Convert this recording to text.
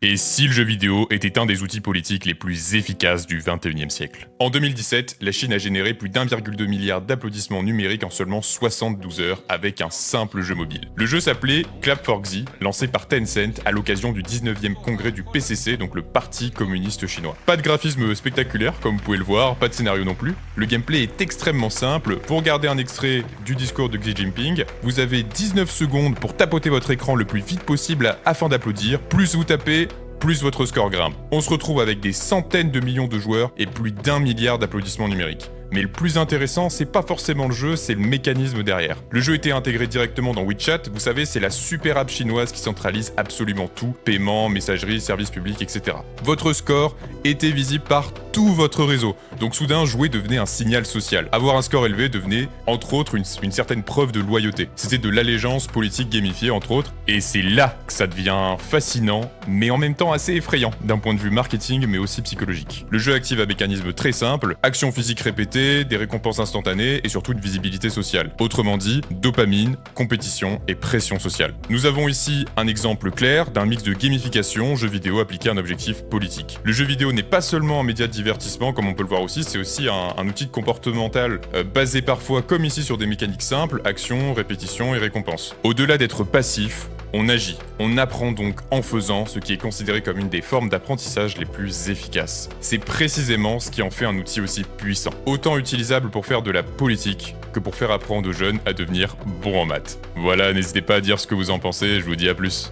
Et si le jeu vidéo était un des outils politiques les plus efficaces du 21e siècle? En 2017, la Chine a généré plus d'1,2 milliard d'applaudissements numériques en seulement 72 heures avec un simple jeu mobile. Le jeu s'appelait Clap for Xi, lancé par Tencent à l'occasion du 19e congrès du PCC, donc le Parti communiste chinois. Pas de graphisme spectaculaire, comme vous pouvez le voir, pas de scénario non plus. Le gameplay est extrêmement simple. Pour regarder un extrait du discours de Xi Jinping, vous avez 19 secondes pour tapoter votre écran le plus vite possible afin d'applaudir. Plus vous tapez, plus votre score grimpe. On se retrouve avec des centaines de millions de joueurs et plus d'1 milliard d'applaudissements numériques. Mais le plus intéressant, c'est pas forcément le jeu, c'est le mécanisme derrière. Le jeu était intégré directement dans WeChat, vous savez, c'est la super app chinoise qui centralise absolument tout, paiement, messagerie, services publics, etc. Votre score était visible par tout votre réseau. Donc soudain, jouer devenait un signal social. Avoir un score élevé devenait, entre autres, une certaine preuve de loyauté. C'était de l'allégeance politique gamifiée, entre autres, et c'est là que ça devient fascinant, mais en même temps assez effrayant, d'un point de vue marketing, mais aussi psychologique. Le jeu active un mécanisme très simple, action physique répétée, des récompenses instantanées et surtout une visibilité sociale. Autrement dit, dopamine, compétition et pression sociale. Nous avons ici un exemple clair d'un mix de gamification, jeu vidéo appliqué à un objectif politique. Le jeu vidéo n'est pas seulement un média de divertissement, comme on peut le voir aussi, c'est aussi un outil comportemental basé parfois, comme ici, sur des mécaniques simples, action, répétition et récompense. Au-delà d'être passif, on agit. On apprend donc en faisant, ce qui est considéré comme une des formes d'apprentissage les plus efficaces. C'est précisément ce qui en fait un outil aussi puissant. Autant utilisable pour faire de la politique que pour faire apprendre aux jeunes à devenir bons en maths. Voilà, n'hésitez pas à dire ce que vous en pensez, je vous dis à plus.